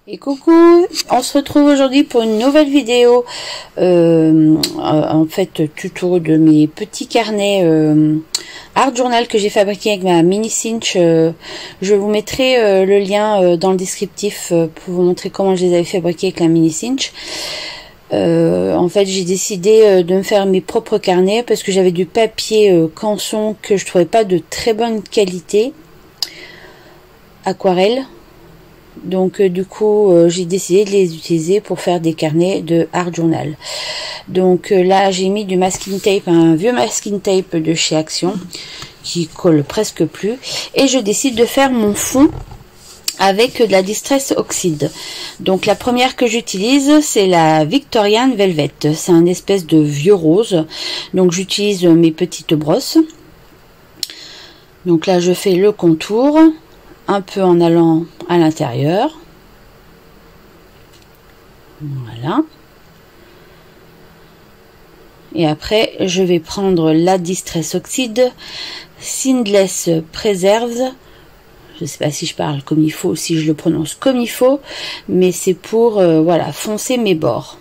Et coucou, on se retrouve aujourd'hui pour une nouvelle vidéo, en fait tuto de mes petits carnets Art Journal que j'ai fabriqué avec ma mini cinch. Je vous mettrai le lien dans le descriptif pour vous montrer comment je les avais fabriqués avec la mini cinch. En fait j'ai décidé de me faire mes propres carnets parce que j'avais du papier canson que je trouvais pas de très bonne qualité, aquarelle. Donc du coup j'ai décidé de les utiliser pour faire des carnets de Art Journal. Donc là j'ai mis du masking tape, un vieux masking tape de chez Action qui colle presque plus, et je décide de faire mon fond avec de la Distress Oxide. Donc la première que j'utilise c'est la Victorian Velvet, c'est un espèce de vieux rose. Donc j'utilise mes petites brosses. Donc là je fais le contour un peu en allant à l'intérieur, voilà, et après je vais prendre la Distress Oxide Seedless Preserves. Je sais pas si je parle comme il faut, si je le prononce comme il faut, mais c'est pour voilà, foncer mes bords.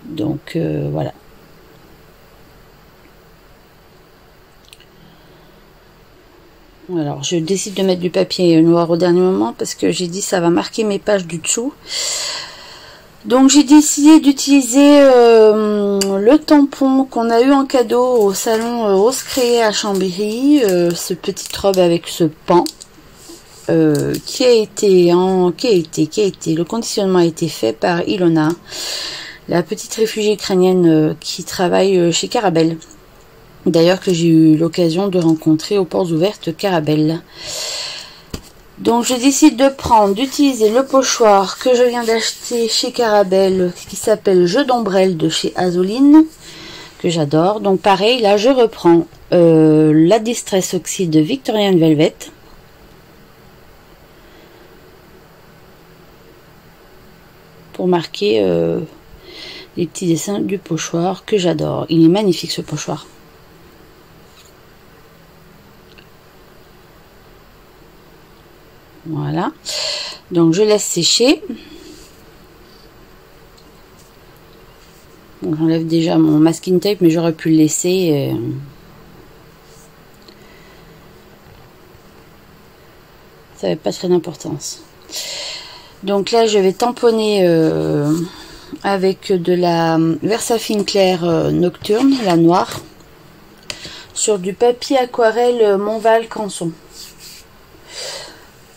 Donc voilà. Alors je décide de mettre du papier noir au dernier moment parce que j'ai dit ça va marquer mes pages du dessous. Donc j'ai décidé d'utiliser le tampon qu'on a eu en cadeau au salon Rose Créée à Chambéry, ce petite robe avec ce pan qui a été, le conditionnement a été fait par Ilona, la petite réfugiée ukrainienne qui travaille chez Carabelle. D'ailleurs que j'ai eu l'occasion de rencontrer aux portes ouvertes Carabelle. Donc je décide d'utiliser le pochoir que je viens d'acheter chez Carabelle, qui s'appelle Jeu d'ombrelle de chez Azoline, que j'adore. Donc pareil, là je reprends la Distress Oxide Victorian Velvet. Pour marquer les petits dessins du pochoir que j'adore. Il est magnifique ce pochoir. Voilà, donc je laisse sécher. J'enlève déjà mon masking tape, mais j'aurais pu le laisser. Ça n'avait pas très d'importance. Donc là, je vais tamponner avec de la Versafine Clair Nocturne, la noire, sur du papier aquarelle Montval Canson.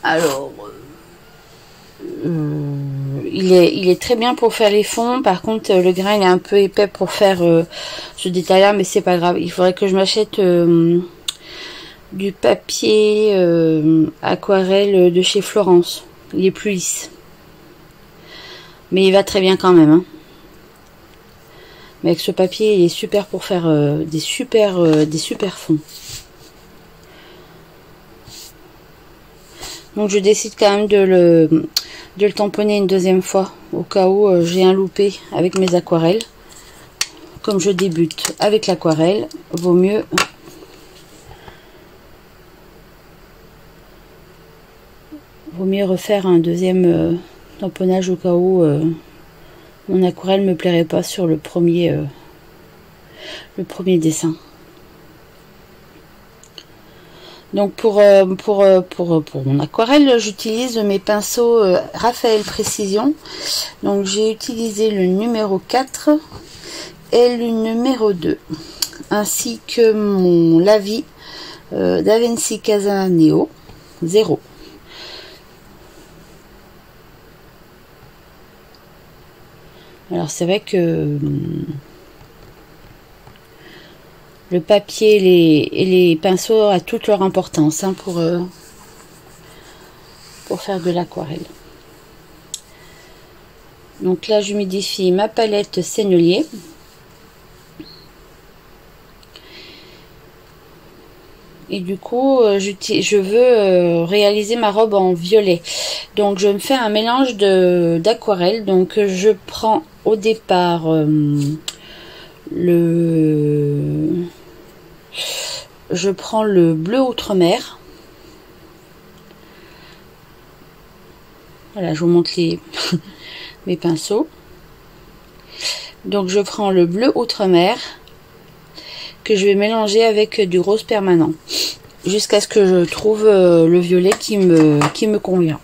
Alors, il est très bien pour faire les fonds. Par contre, le grain il est un peu épais pour faire ce détail-là, mais c'est pas grave. Il faudrait que je m'achète du papier aquarelle de chez Florence. Il est plus lisse, mais il va très bien quand même. Hein. Mais avec ce papier, il est super pour faire des super fonds. Donc je décide quand même de le tamponner une deuxième fois au cas où j'ai un loupé avec mes aquarelles. Comme je débute avec l'aquarelle, vaut mieux refaire un deuxième tamponnage au cas où mon aquarelle me plairait pas sur le premier dessin. Donc pour mon aquarelle, j'utilise mes pinceaux Raphaël Précision. Donc j'ai utilisé le numéro 4 et le numéro 2, ainsi que mon Lavi d'Avency Casa Neo 0. Alors c'est vrai que le papier et les pinceaux a toute leur importance hein, pour faire de l'aquarelle. Donc là j'humidifie ma palette Sennelier. Et du coup je veux réaliser ma robe en violet. Donc je me fais un mélange d'aquarelle. Donc je prends au départ je prends le bleu outre-mer Voilà, je vous montre mes pinceaux. Donc je prends le bleu Outre-mer que je vais mélanger avec du rose permanent jusqu'à ce que je trouve le violet qui me convient.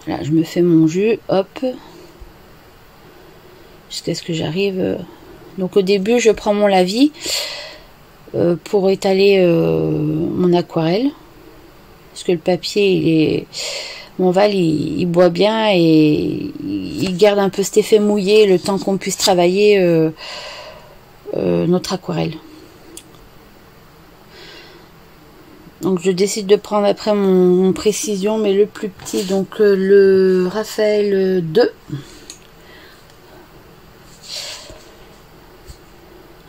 Voilà, je me fais mon jus, hop, jusqu'à ce que j'arrive. Donc au début, je prends mon lavis pour étaler mon aquarelle, parce que le papier, mon Val, il boit bien et il garde un peu cet effet mouillé le temps qu'on puisse travailler notre aquarelle. Donc je décide de prendre après mon précision, mais le plus petit, donc le Raphaël 2.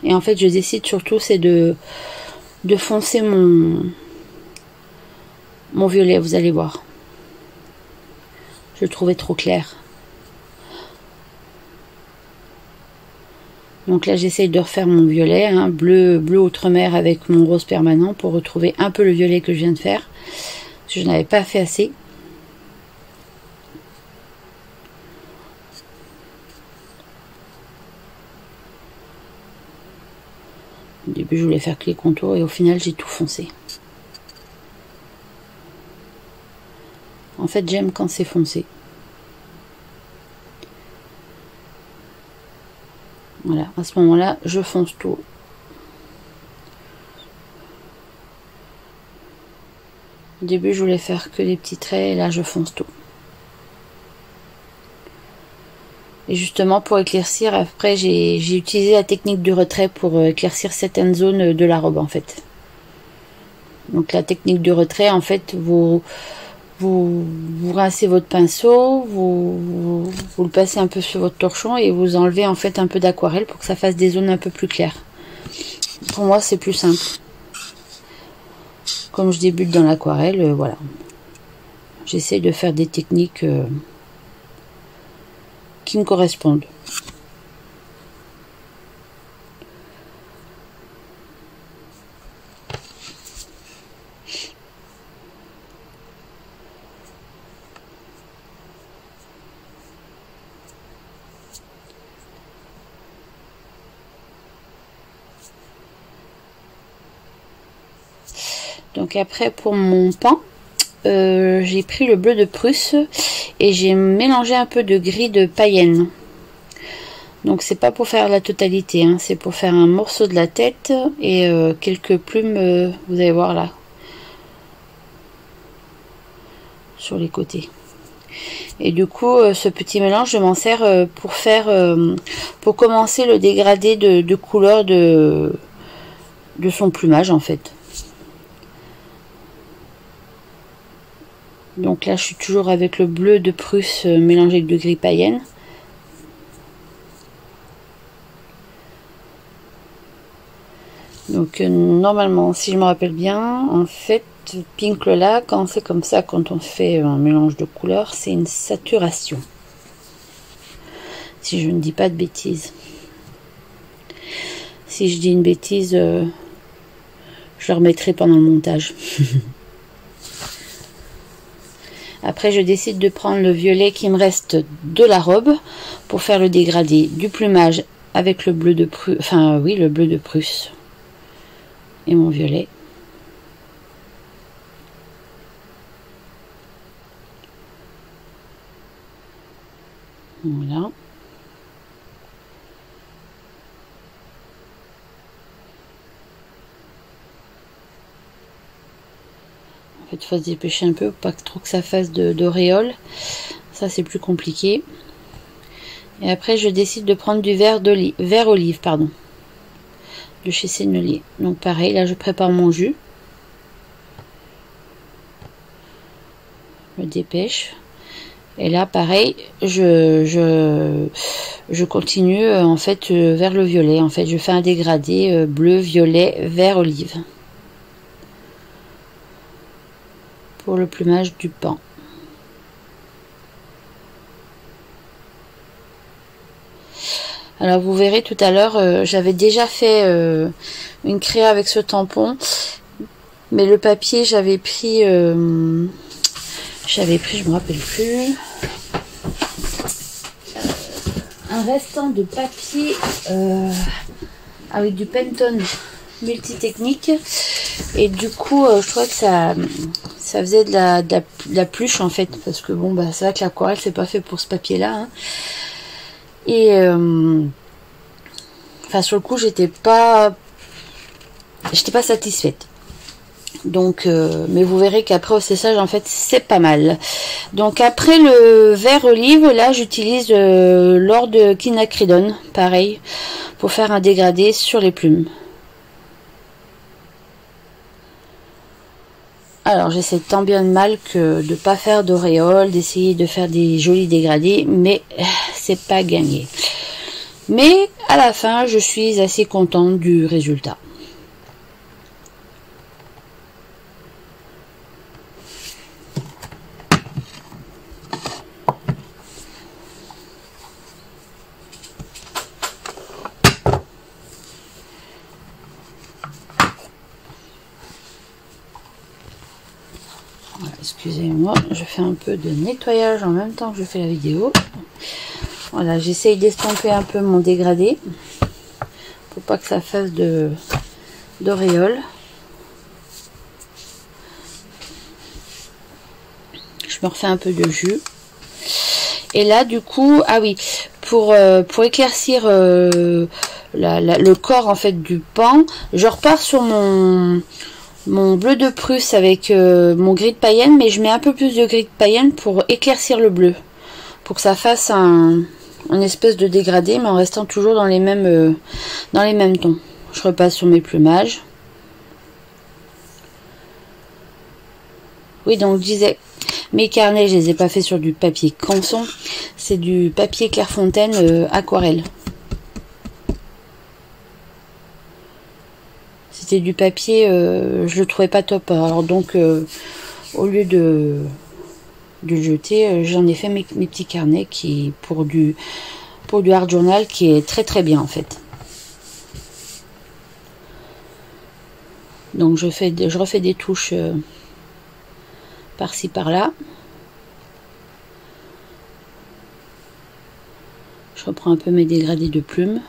Et en fait je décide surtout c'est de foncer mon violet, vous allez voir. Je le trouvais trop clair. Donc là j'essaye de refaire mon violet, hein, bleu Outre-mer avec mon rose permanent pour retrouver un peu le violet que je viens de faire. Parce que je n'avais pas fait assez. Au début je voulais faire que les contours et au final j'ai tout foncé. En fait j'aime quand c'est foncé. Voilà, à ce moment-là, je fonce tout. Au début, je voulais faire que des petits traits, et là, je fonce tout. Et justement, pour éclaircir, après, j'ai utilisé la technique du retrait pour éclaircir certaines zones de la robe, en fait. Donc, la technique du retrait, en fait, vous rincez votre pinceau, vous le passez un peu sur votre torchon et vous enlevez en fait un peu d'aquarelle pour que ça fasse des zones un peu plus claires. Pour moi c'est plus simple. Comme je débute dans l'aquarelle, voilà. J'essaie de faire des techniques qui me correspondent. Donc après pour mon pan, j'ai pris le bleu de Prusse et j'ai mélangé un peu de gris de païenne. Donc c'est pas pour faire la totalité, hein, c'est pour faire un morceau de la tête et quelques plumes, vous allez voir là, sur les côtés. Et du coup ce petit mélange je m'en sers pour faire, pour commencer le dégradé de couleur de son plumage en fait. Donc là, je suis toujours avec le bleu de Prusse mélangé avec de gris païenne. Donc normalement, si je me rappelle bien, en fait, Pink Lola, quand c'est comme ça, quand on fait un mélange de couleurs, c'est une saturation. Si je ne dis pas de bêtises. Si je dis une bêtise, je le remettrai pendant le montage. Après, je décide de prendre le violet qui me reste de la robe pour faire le dégradé du plumage avec le bleu de Prusse, enfin oui, le bleu de Prusse et mon violet. Voilà. En fait, il faut se dépêcher un peu, pas trop que ça fasse d'auréole. Ça, c'est plus compliqué. Et après, je décide de prendre du vert olive, pardon, de chez Sennelier. Donc pareil, là, je prépare mon jus. Je me dépêche. Et là, pareil, je continue en fait vers le violet. En fait, je fais un dégradé bleu, violet, vert olive. Pour le plumage du pan. Alors vous verrez tout à l'heure, j'avais déjà fait une créa avec ce tampon Mais le papier, j'avais pris, je me rappelle plus, un restant de papier avec du Pantone multitechnique. Et du coup, je trouvais que ça faisait de la pluche en fait. Parce que bon, bah, c'est vrai que l'aquarelle, c'est pas fait pour ce papier-là. Hein. Et enfin, sur le coup, j'étais pas satisfaite. Donc, mais vous verrez qu'après au séchage, en fait, c'est pas mal. Donc après le vert olive, là, j'utilise l'or de quinacridone, pareil, pour faire un dégradé sur les plumes. Alors, j'essaie tant bien de mal que de pas faire d'auréole, d'essayer de faire des jolis dégradés, mais c'est pas gagné. Mais à la fin, je suis assez contente du résultat. Excusez-moi, je fais un peu de nettoyage en même temps que je fais la vidéo. Voilà, j'essaye d'estomper un peu mon dégradé pour pas que ça fasse d'auréole. Je me refais un peu de jus. Et là, du coup, ah oui, pour éclaircir le corps en fait du pan, je repars sur mon bleu de Prusse avec mon gris de Payenne, mais je mets un peu plus de gris de Payenne pour éclaircir le bleu, pour que ça fasse un espèce de dégradé, mais en restant toujours dans les mêmes tons. Je repasse sur mes plumages. Oui, donc je disais, mes carnets, je les ai pas fait sur du papier canson, c'est du papier Clairefontaine aquarelle. C'était du papier, je le trouvais pas top. Alors donc, au lieu de le jeter, j'en ai fait mes petits carnets qui pour du art journal qui est très très bien en fait. Donc je refais des touches par-ci par-là. Je reprends un peu mes dégradés de plumes.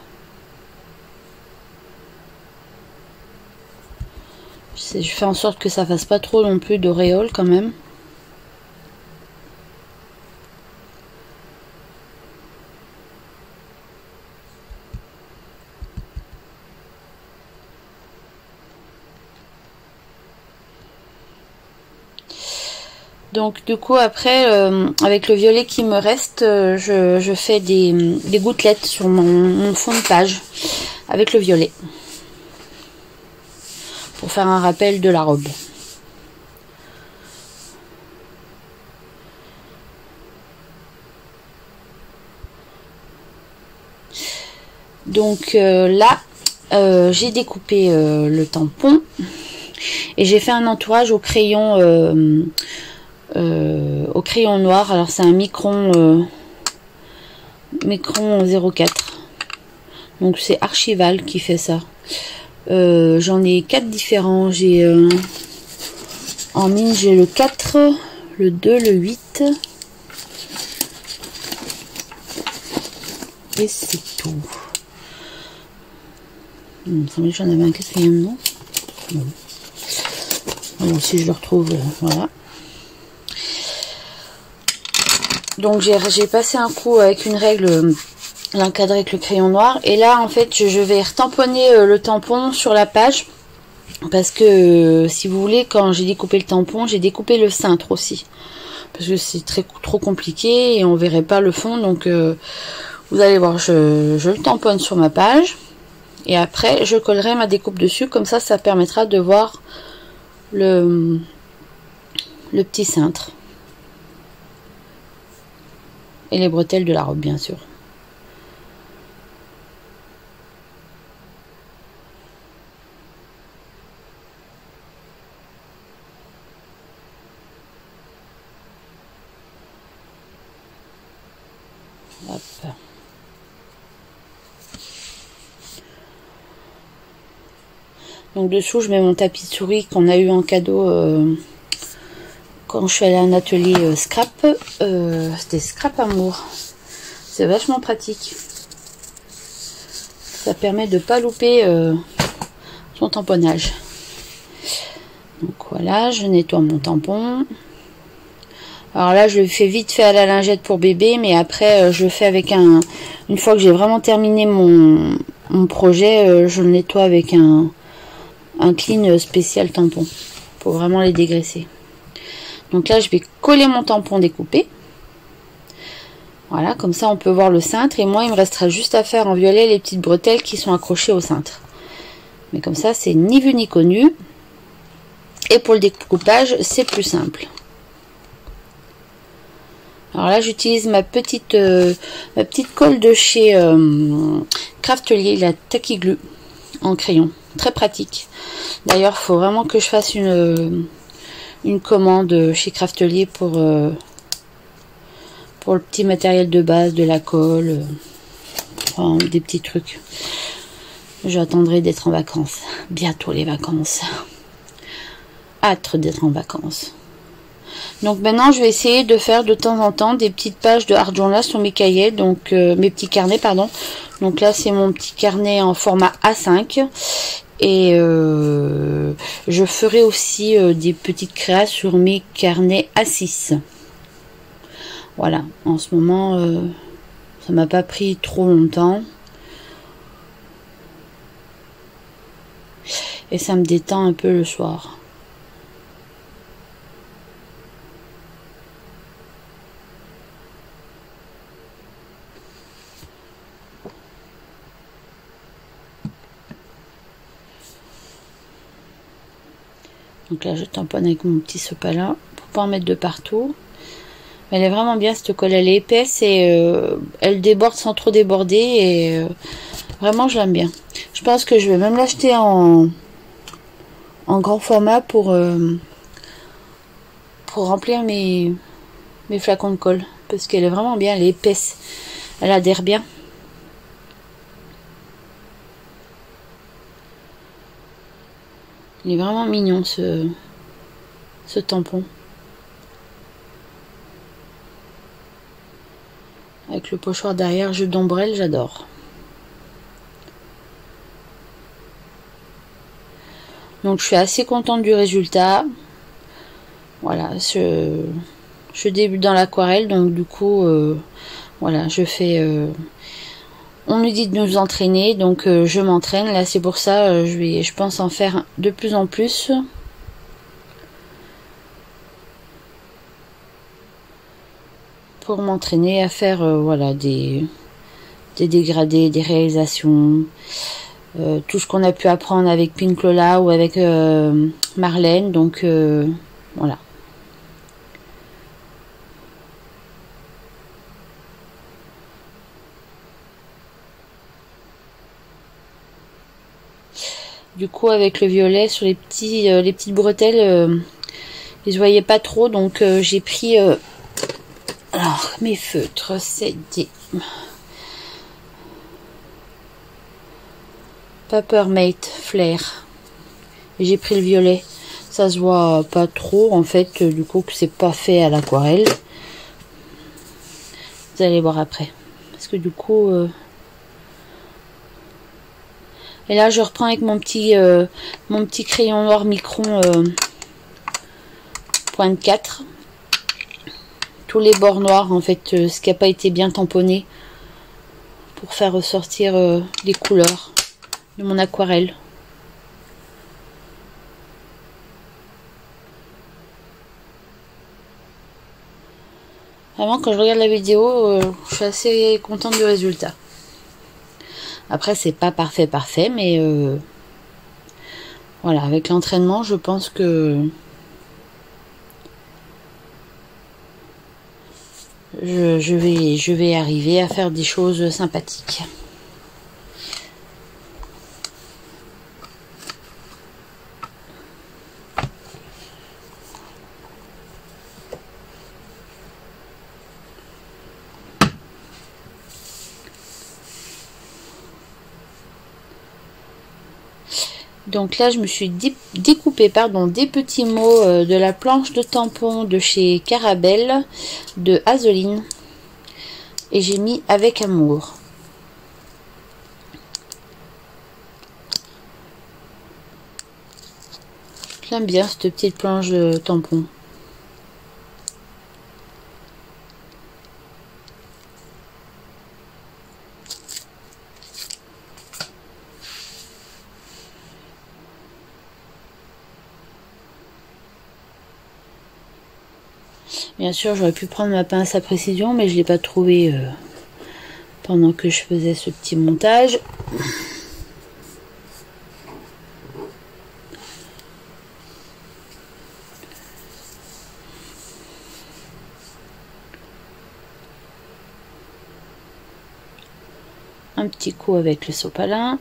Je fais en sorte que ça fasse pas trop non plus d'auréole quand même. Donc du coup après avec le violet qui me reste, je fais des gouttelettes sur mon fond de page avec le violet pour faire un rappel de la robe. Donc là j'ai découpé le tampon et j'ai fait un entourage au crayon noir. Alors c'est un micron 04, donc c'est Archival qui fait ça. J'en ai 4 différents. J'ai en mine, j'ai le 4, le 2, le 8 et c'est tout. Il me semblait que j'en avais un quatrième, non? Bon. Alors, si je le retrouve, voilà. Donc j'ai passé un coup avec une règle, l'encadrer avec le crayon noir. Et là, en fait, je vais retamponner le tampon sur la page. Parce que, si vous voulez, quand j'ai découpé le tampon, j'ai découpé le cintre aussi. Parce que c'est trop compliqué et on verrait pas le fond. Donc, vous allez voir, je le tamponne sur ma page. Et après, je collerai ma découpe dessus. Comme ça, ça permettra de voir le petit cintre. Et les bretelles de la robe, bien sûr. Hop. Donc dessous, je mets mon tapis de souris qu'on a eu en cadeau quand je suis allée à un atelier scrap. C'était Scrap Amour. C'est vachement pratique. Ça permet de pas louper son tamponnage. Donc voilà, je nettoie mon tampon. Alors là, je le fais vite fait à la lingette pour bébé, mais après, je le fais avec une fois que j'ai vraiment terminé mon projet, je le nettoie avec un clean spécial tampon pour vraiment les dégraisser. Donc là, je vais coller mon tampon découpé. Voilà, comme ça, on peut voir le cintre. Et moi, il me restera juste à faire en violet les petites bretelles qui sont accrochées au cintre. Mais comme ça, c'est ni vu ni connu. Et pour le découpage, c'est plus simple. Alors là, j'utilise ma petite colle de chez Craftelier, la Tacky Glue en crayon. Très pratique. D'ailleurs, il faut vraiment que je fasse une commande chez Craftelier pour le petit matériel de base, de la colle, enfin, des petits trucs. J'attendrai d'être en vacances. Bientôt les vacances. Hâte d'être en vacances. Donc maintenant, je vais essayer de faire de temps en temps des petites pages de art journal sur mes cahiers, donc mes petits carnets, pardon. Donc là, c'est mon petit carnet en format A5. Et je ferai aussi des petites créas sur mes carnets A6. Voilà, en ce moment, ça m'a pas pris trop longtemps. Et ça me détend un peu le soir. Donc là, je tamponne avec mon petit sopalin pour pas en mettre de partout. Mais elle est vraiment bien cette colle, elle est épaisse et elle déborde sans trop déborder et vraiment je l'aime bien. Je pense que je vais même l'acheter en grand format pour remplir mes flacons de colle parce qu'elle est vraiment bien, elle est épaisse, elle adhère bien. Il est vraiment mignon ce tampon. Avec le pochoir derrière, jeu d'ombrelle, j'adore. Donc je suis assez contente du résultat. Voilà, je débute dans l'aquarelle, donc du coup, voilà, je fais... on nous dit de nous entraîner, donc je m'entraîne. Là, c'est pour ça, je pense en faire de plus en plus. Pour m'entraîner à faire voilà, des dégradés, des réalisations. Tout ce qu'on a pu apprendre avec Pink Lola ou avec Marlène. Donc, voilà. Du coup, avec le violet sur les petites bretelles, ils se voyaient pas trop, donc j'ai pris alors mes feutres, c'est des Papermate Flair. J'ai pris le violet, ça se voit pas trop en fait, du coup que c'est pas fait à l'aquarelle. Vous allez voir après, parce que du coup. Et là, je reprends avec mon petit crayon noir Micron .4. Tous les bords noirs, en fait, ce qui n'a pas été bien tamponné. Pour faire ressortir les couleurs de mon aquarelle. Vraiment, quand je regarde la vidéo, je suis assez contente du résultat. Après, c'est pas parfait, mais voilà, avec l'entraînement, je pense que je vais arriver à faire des choses sympathiques. Donc là, je me suis découpé des petits mots de la planche de tampon de chez Carabelle de Azoline. Et j'ai mis avec amour. J'aime bien cette petite planche de tampon. Bien sûr, j'aurais pu prendre ma pince à précision, mais je ne l'ai pas trouvé pendant que je faisais ce petit montage. Un petit coup avec le sopalin.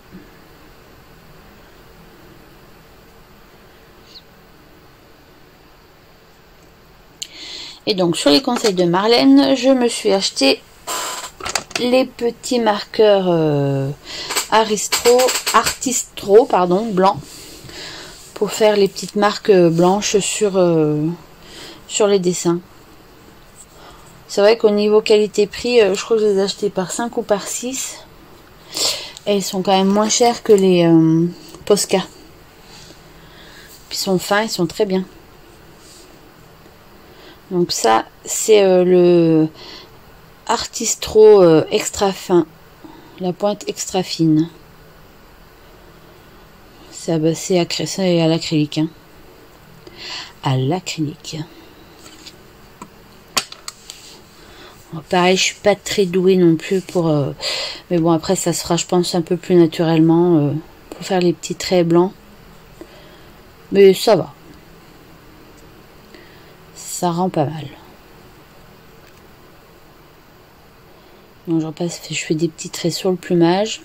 Et donc sur les conseils de Marlène, je me suis acheté les petits marqueurs Artistro blancs pour faire les petites marques blanches sur les dessins. C'est vrai qu'au niveau qualité-prix, je crois que je les ai achetés par 5 ou par 6. Et ils sont quand même moins chers que les Posca. Puis ils sont fins, ils sont très bien. Donc ça, c'est le Artistro extra fin, la pointe extra fine. C'est à l'acrylique. Hein. À l'acrylique. Pareil, je suis pas très douée non plus pour... mais bon, après, ça se fera, je pense, un peu plus naturellement pour faire les petits traits blancs. Mais ça va. Ça rend pas mal. Donc je fais des petits traits sur le plumage.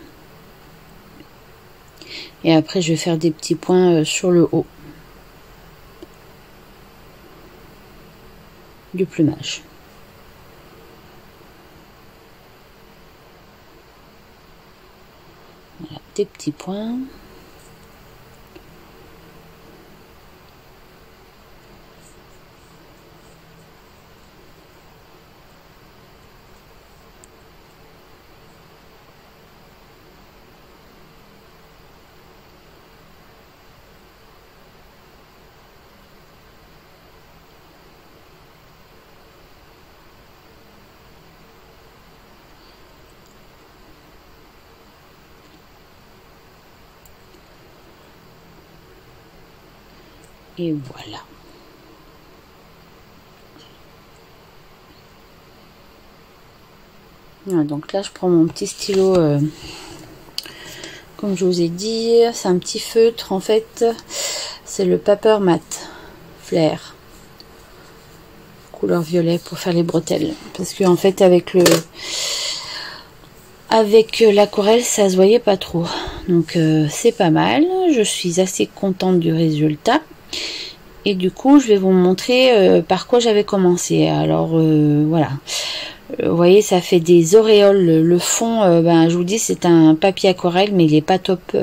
Et après je vais faire des petits points sur le haut du plumage. Voilà, des petits points. Et voilà. Voilà, donc là je prends mon petit stylo comme je vous ai dit, c'est un petit feutre en fait, c'est le Paper Matte Flair couleur violet pour faire les bretelles, parce que en fait avec l'aquarelle ça se voyait pas trop, donc c'est pas mal, je suis assez contente du résultat. Et du coup, je vais vous montrer par quoi j'avais commencé. Alors, voilà. Vous voyez, ça fait des auréoles. Le fond, je vous dis, c'est un papier aquarelle, mais il est pas top.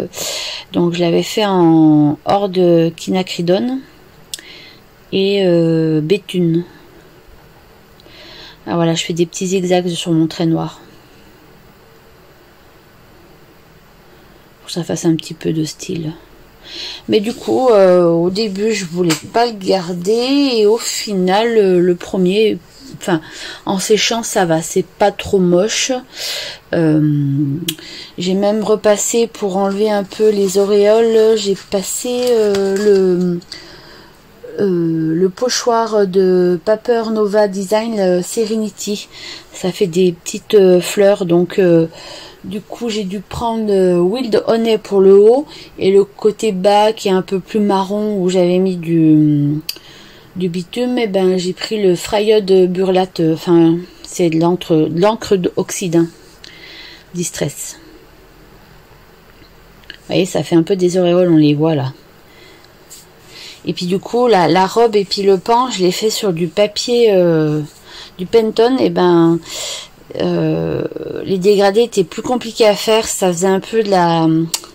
Donc, je l'avais fait en hors de quinacridone et béthune. Alors voilà, je fais des petits zigzags sur mon trait noir. Pour que ça fasse un petit peu de style. Mais du coup, au début, je voulais pas le garder. Et au final, le premier, enfin, en séchant, ça va. C'est pas trop moche. J'ai même repassé pour enlever un peu les auréoles. J'ai passé le pochoir de Paper Nova Design Serenity. Ça fait des petites fleurs, donc... du coup, j'ai dû prendre Wild Honey pour le haut et le côté bas qui est un peu plus marron où j'avais mis du bitume. Et ben, j'ai pris le Frayed Burlate. Enfin, c'est de l'encre d'oxydin Distress. Vous voyez, ça fait un peu des auréoles, on les voit là. Et puis du coup, la robe et puis le pan, je l'ai fait sur du papier, du Pantone. Et ben. Les dégradés étaient plus compliqués à faire, ça faisait un peu de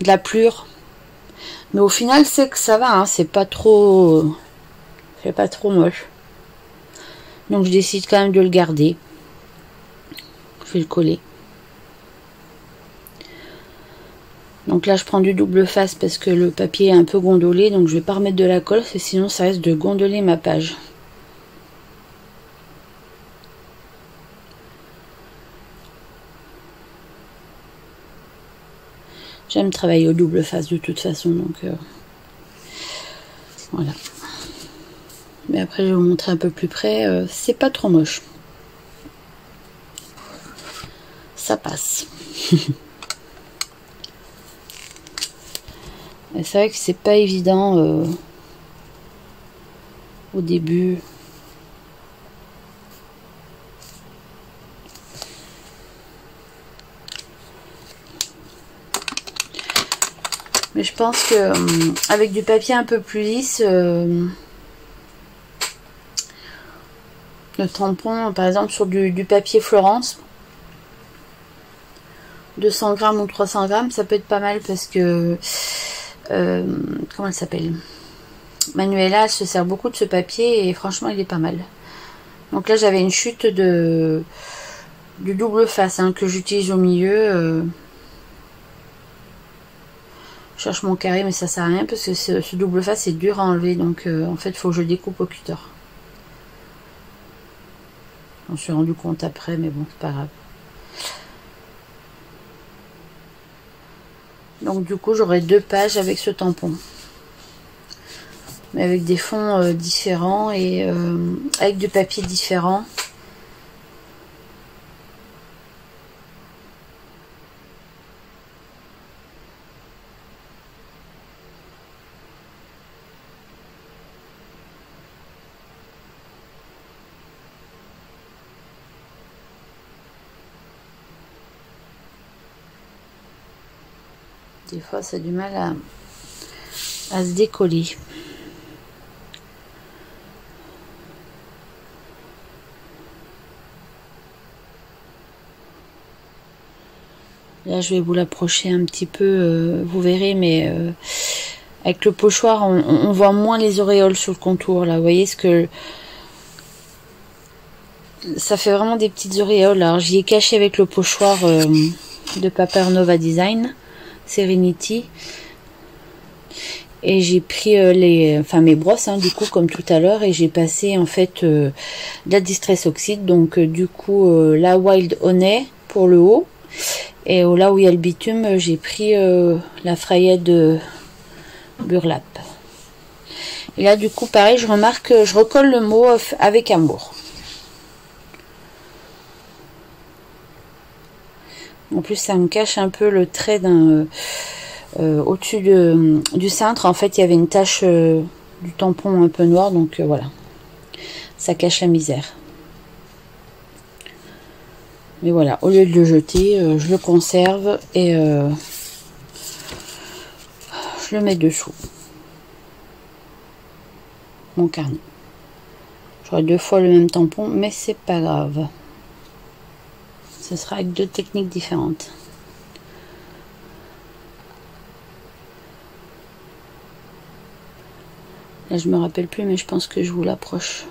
la plure, Mais au final, c'est que ça va, hein, c'est pas trop moche. Donc je décide quand même de le garder. Je vais le coller. Donc là, je prends du double face parce que le papier est un peu gondolé. Donc je vais pas remettre de la colle, parce que sinon ça risque de gondoler ma page. J'aime travailler au double face de toute façon. Donc voilà. Mais après, je vais vous montrer un peu plus près. C'est pas trop moche. Ça passe. C'est vrai que c'est pas évident au début. Mais je pense que avec du papier un peu plus lisse, le tampon, par exemple sur du papier Florence, 200 grammes ou 300 grammes, ça peut être pas mal parce que comment elle s'appelle, Manuela, elle se sert beaucoup de ce papier et franchement il est pas mal. Donc là j'avais une chute du double face hein, que j'utilise au milieu. Je cherche mon carré mais ça sert à rien parce que ce double face est dur à enlever, donc en fait il faut que je découpe au cutter. Je m'en suis rendu compte après, mais bon c'est pas grave. Donc du coup j'aurai 2 pages avec ce tampon, mais avec des fonds différents et avec du papier différent. Des fois ça a du mal à se décoller. Là je vais vous l'approcher un petit peu, vous verrez, mais avec le pochoir on voit moins les auréoles sur le contour là, vous voyez ce que ça fait, vraiment des petites auréoles. Alors j'y ai caché avec le pochoir de Paper Nova Design Serenity, et j'ai pris mes brosses hein, du coup comme tout à l'heure, et j'ai passé en fait de la Distress Oxide, donc du coup la Wild Honey pour le haut, et là où il y a le bitume j'ai pris la Frayette de Burlap. Et là du coup pareil, je remarque que je recolle le mot avec amour. En plus ça me cache un peu le trait d'un au-dessus du cintre. En fait il y avait une tache du tampon un peu noir, donc voilà, ça cache la misère. Mais voilà, au lieu de le jeter, je le conserve et je le mets dessous mon carnet. J'aurai 2 fois le même tampon, mais c'est pas grave. Ce sera avec 2 techniques différentes. Là, je me rappelle plus, mais je pense que je vous l'approche.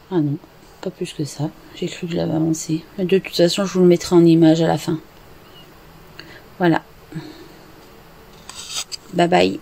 Ah non, pas plus que ça. J'ai cru que je l'avais avancé. Mais de toute façon, je vous le mettrai en image à la fin. Voilà. Bye bye.